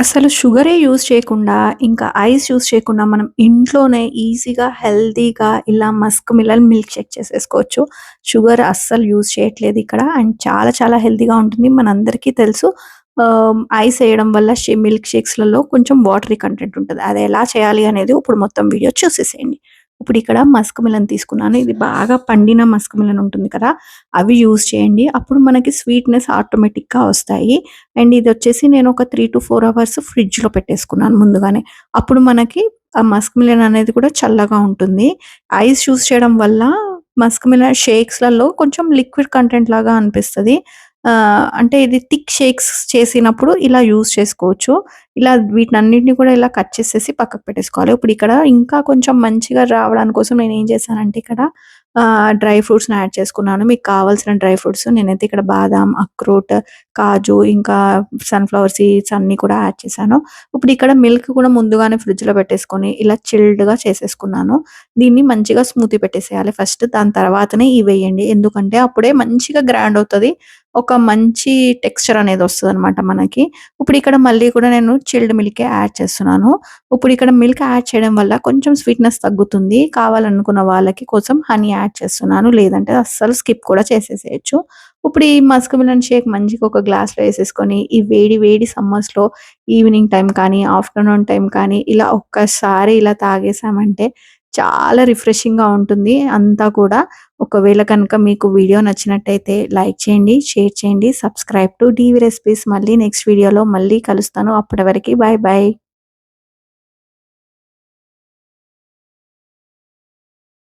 అసలు షుగరే యూజ్ చేయకుండా, ఇంకా ఐస్ యూజ్ చేయకుండా మనం ఇంట్లోనే ఈజీగా, హెల్తీగా ఇలా మస్క్ మిలన్ మిల్క్ షేక్ చేసేసుకోవచ్చు. షుగర్ అస్సలు యూజ్ చేయట్లేదు ఇక్కడ. అండ్ చాలా చాలా హెల్తీగా ఉంటుంది. మనందరికీ తెలుసు. ఐస్ ఎయడం వల్ల మిల్క్ షేక్స్‌లలో కొంచెం వాటరీ కంటెంట్ ఉంటది. అది ఎలా చేయాలి అనేది ఇప్పుడు మొత్తం వీడియో చూసేసేయండి. ఇప్పుడు ఇక్కడ మస్క్ మిలన్ తీసుకున్నాను. ఇది బాగా పండిన మస్క్ మిలన్ ఉంటుంది కదా! అవి యూజ్ చేయండి. అప్పుడు మనకి స్వీట్‌నెస్ ఆటోమేటిక్‌గా వస్తాయి. అండ్ ఇదొచ్చేసి నేను ఒక 3-4 అవర్స్ ఫ్రిడ్జ్‌లో పెట్టేసుకున్నాను ముందుగానే. అప్పుడు మనకి ఆ మస్క్ మిలన్ అనేది కూడా చల్లగా ఉంటుంది. ఐస్ యూజ్ చేయడం వల్ల మస్క్ మిలన్ షేక్స్‌లలో కొంచెం లిక్విడ్ కంటెంట్ లాగా అనిపిస్తది. అంటే ఇది థిక్ షేక్స్ చేసినప్పుడు ఇలా యూజ్ చేసుకోవచ్చు. ఇలా వీటన్నిటిని కూడా ఇలా కట్ చేసేసి పక్కకు పెట్టేసుకోవాలి. ఇప్పుడు ఇక్కడ ఇంకా కొంచెం మంచిగా రావడాని కోసం నేనేం చేశానంటే ఇక్కడ డ్రై ఫ్రూట్స్‌ని యాడ్ చేసుకున్నాను. మీకు కావాల్సిన డ్రై ఫ్రూట్స్ నేనైతే ఇక్కడ బాదాం, అక్రోట్, కాజు ఇంకా సన్‌ఫ్లవర్ సీడ్స్ అన్నీ కూడా యాడ్ చేశాను. ఇప్పుడు ఇక్కడ మిల్క్ కూడా ముందుగానే ఫ్రిడ్జ్‌లో పెట్టేసుకొని ఇలా చిల్డ్‌గా చేసేసుకున్నాను. దీన్ని మంచిగా స్మూతీ పెట్టేసేయాలి ఫస్ట్. దాని తర్వాతనే ఇవేయండి. ఎందుకంటే అప్పుడే మంచిగా గ్రైండ్ అవుతది. ఒక మంచి టెక్స్చర్ అనేది వస్తదనమాట మనకి. ఇప్పుడు ఇక్కడ మళ్ళీ కూడా నేను చిల్డ్ మిల్కే యాడ్ చేస్తున్నాను. ఇప్పుడు ఇక్కడ మిల్క్ యాడ్ చేయడం వల్ల కొంచెం స్వీట్‌నెస్ తగ్గుతుంది. కావాలనుకున్న వాళ్ళకి కోసం హనీ యాడ్ చేస్తున్నాను. లేదంటే అస్సలు స్కిప్ కూడా చేసేసేయొచ్చు. ఇప్పుడు ఈ మస్క్ మిలన్ షేక్ మంచిగా ఒక గ్లాస్‌లో ఏసేసుకొని, ఈ వేడి వేడి సమ్మర్స్‌లో ఈవినింగ్ టైమ్ కానీ, ఆఫ్టర్‌నూన్ టైమ్ కానీ ఇలా ఒక్కసారి ఇలా తాగేసామంటే చాలా రిఫ్రెషింగ్‌గా ఉంటుంది అంతా కూడా. ఒకవేళ కనుక మీకు వీడియో నచ్చినట్టయితే లైక్ చేయండి, షేర్ చేయండి, సబ్స్క్రైబ్ టు డీవీ రెసిపీస్. మళ్ళీ నెక్స్ట్ వీడియోలో మళ్ళీ కలుస్తాను. అప్పటి వరకి బాయ్ బాయ్.